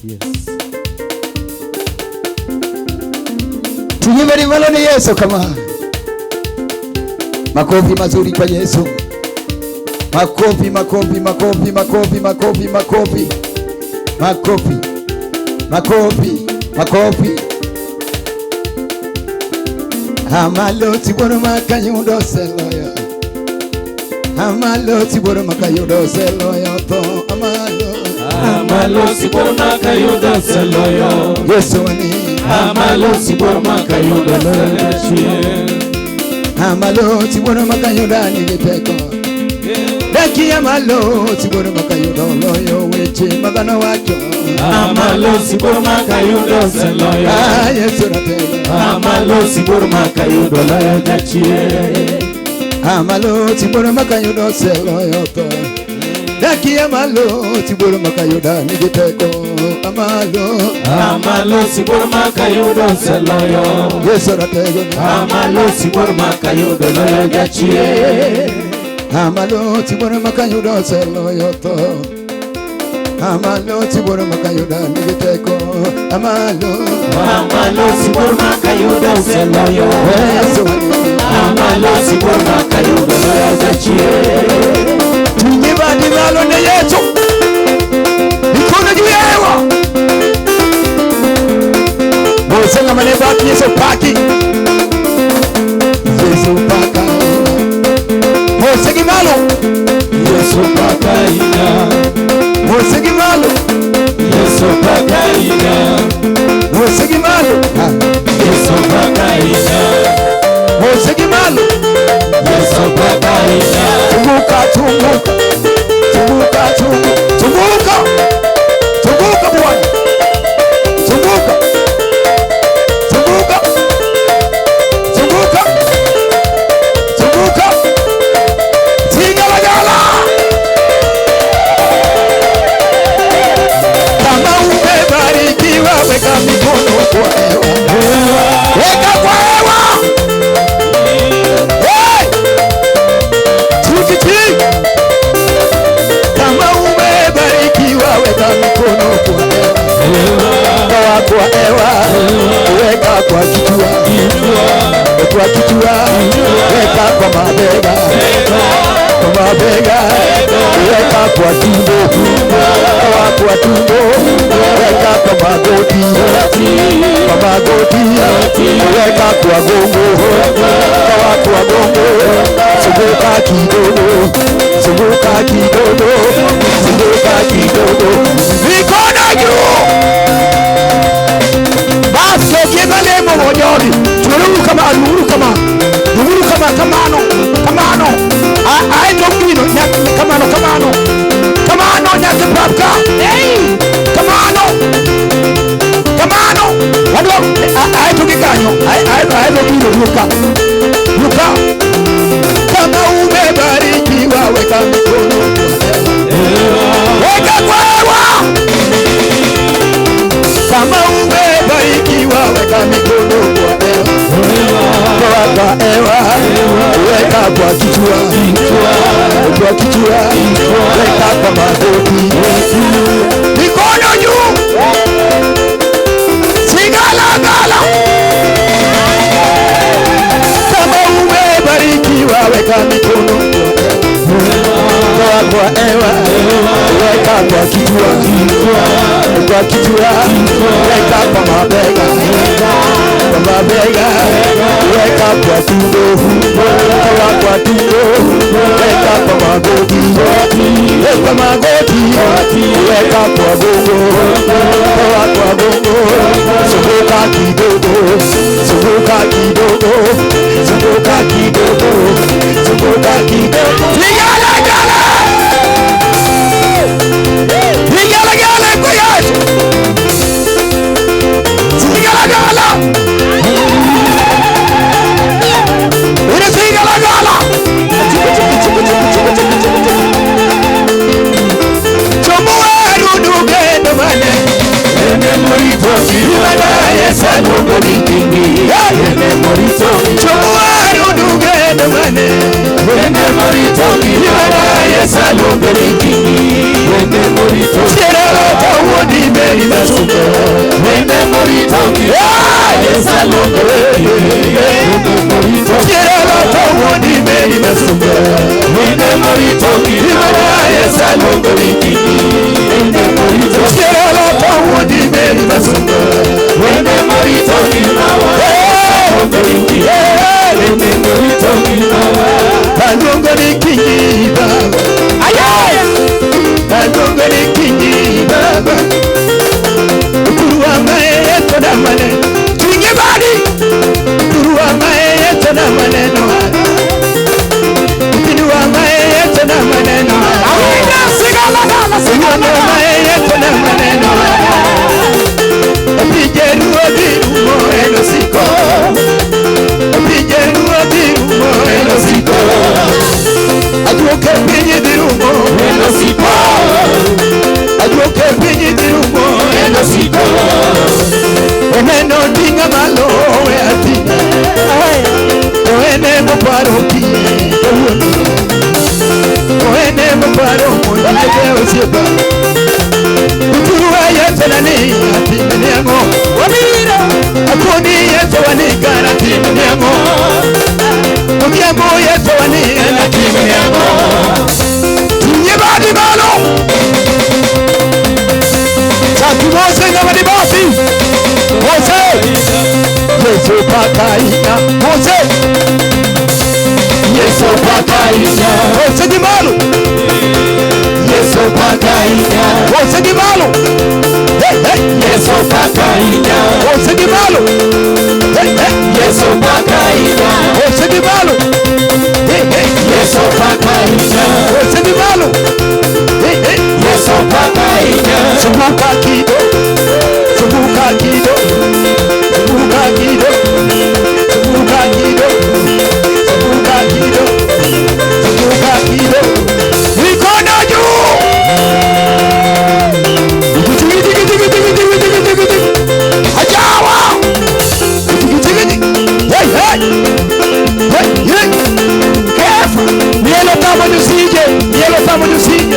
Yes. Tunyimeni maloni Yesu kama. Makofi mazuri kwa Yesu. Makofi, makofi, makofi, makofi, makofi, makofi. Makofi. Makofi, makofi. Amaloti boro makayudo seloyo. Amaloti boro makayudo seloyo to amalo. Amaloti boro makayudo seloyo. Yesu wani. Amaloti boro makayudo seloyo. Amaloti boro makayudo nilipeko. Daki amaloti boro makayudo loyo weche magano wacho. Amaloti boro makayudo seloyo. Yesu natelo. Amaloti boro makayudo loyo dachie. Amaloti boro makayudo seloyo to. Daki amaloti boro makayudo nilipeko. Amalosi boro makayudo seloyo. Yesu natelo. Amalosi boro makayudo loyo dachie. Amaloti boro makayudo seloyo to. Amaloti boro makayudo nilipeko. Amalosi boro makayudo seloyo. Yesu Amalosi boro makayudo loyo dachie. Tunyibadi malo ne Yesu. Mikono juu ya hewa. Mosema maneno yake Yesu paki. Yesu paka. Mosegi malo. Yesu paka ina. Mosegi malo. Yesu paka ina. Mosegi malo. Yesu paka ina. Mosegi malo. Yesu paka ina. Tumuka, tumuka. Tumuka, tumuka. Tumuka. Tumuka Bwana. Tumuka. Tumuka. Tumuka. Tumuka. Tingala. Kama umebarikiwa weka mikono kwa hewa. Weka kwa hewa. Hey! Tukiti. Kama umebarikiwa weka mikono kwa hewa. Kwa hewa. Weka kwa kichwa. Kwa kichwa. Weka kwa mabega. Kwa mabega. Weka kwa tumbo. Kwa tumbo. Weka kwa magoti. Kwa magoti. Weka kwa gongo. Kwa gongo. Zunguka kidogo. Zunguka kidogo. Zunguka kidogo. Mikono juu. Basi kienda lemo mojoni. Turuka kama kamano. Ai tokino kamano. Kamano nyake papka. Hey! Kamano. Wado ai tokikanyo. Ai tokino luka. Kama umebarikiwa weka mikono. Weka kwa hewa. Kama umebarikiwa weka mikono kwa hewa. Kwa hewa. Weka kwa kichwa. Kwa kichwa. Weka kwa magoti. Mikono juu. Sigala. Kama umebarikiwa weka mikono kwa hewa. Weka kwa kichwa. Kwa kichwa. Weka kwa mabega. Kwa mabega. Weka kwa tumbo. Kwa tumbo. Weka kwa magoti. Weka magoti. Weka kwa gongo. Kwa gongo. Zunguka kidogo. Zunguka kidogo. Zunguka kidogo. Zunguka kidogo. Ligala. Ligala kwa Yesu. Ligala. Ina sigala. Chomoa ruduge ndo mane. Ene morito kimana Yesu ndo nikingi. Ene morito. Chomoa ruduge ndo mane. Ene morito kimana Yesu ndo nikingi. Ene morito. Sera ta wodi be meri masunga wende morito Yesa lungo Yela tawoni meri masunga wende morito Yesa lungo wende morito Yela tawoni meri masunga wende morito wende morito Talungo ni kingi baba Ayaya Talungo ni kingi baba Kuruwa mae toda mane Kingi badi Kuruwa mae toda mane noa Kuruwa mae toda mane noa Awida sigala Kuruwa mae toda mane noa Epijeru obiru moeno siko Epijeru obiru moeno siko Ajuoke pinyi dirumo moeno siko Ajuoke pinyi dirumo moeno siko Oneno tinga malo we atina Oene moparo kiye Oene moparo moyege osieba Utuwa yete nani atina niamo Wamira Akoni yete wani gara atina niamo Ukiamo yete wani atina niamo Tunyebadi malo Satu mose na wadi basi Mose Yesu pakaina Mose Yesu pakaina Mose di malo Yesu pakaina Mose di malo Yesu pakaina Mose di malo Yesu pakaina Mose di malo Yesu pakaina Mose di malo Yesu pakaina Subuka kido Subuka kido Subuka kido Subuka kido Subuka kido Subuka kido Mikono juu Hajawa Hey hey Hey hey Kefa Nielo tamo nusije Nielo tamo nusije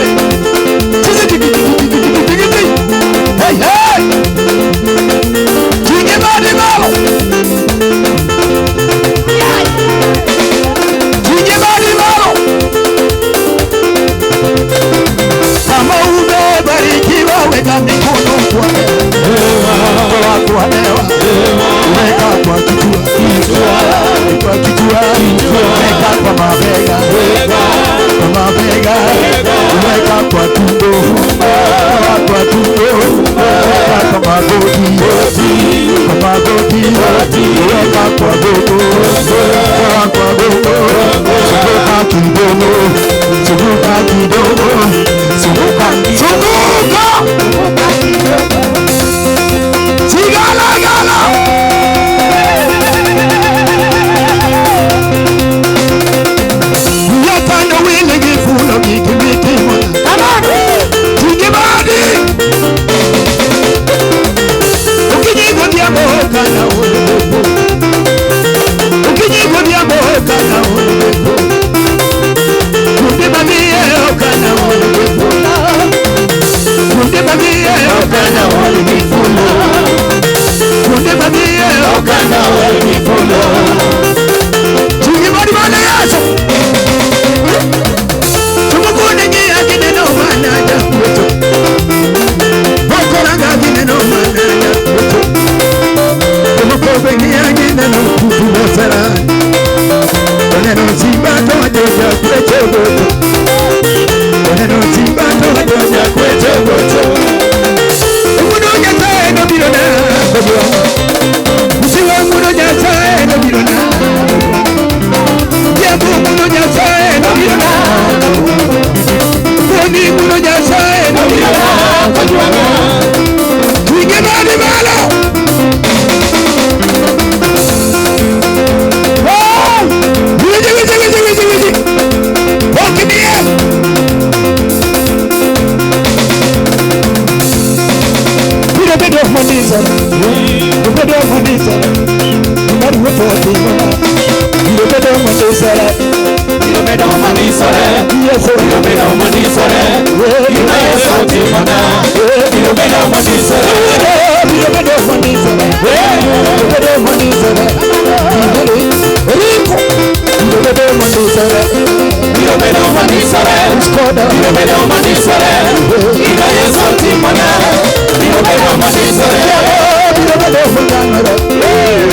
Hey hey Kinge badi malo Kinge badi malo Kama umebarikiwa weka mikono kwa hewa Weka kwa kichwa Kwa kichwa Weka kwa mabega Kwa mabega Weka kwa tumbo Kwa tumbo Weka kwa magoti Kwa magoti Weka kwa gogo Kwa gogo Subuka kidogo Subuka kidogo Subuka kidogo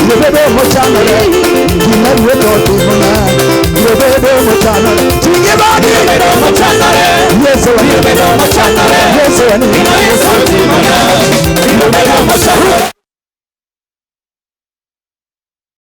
Yebedo mochanore, Yebedo timona, Yebedo mochanore, Chingibadi, Yebedo mochanore, Yes, Yebedo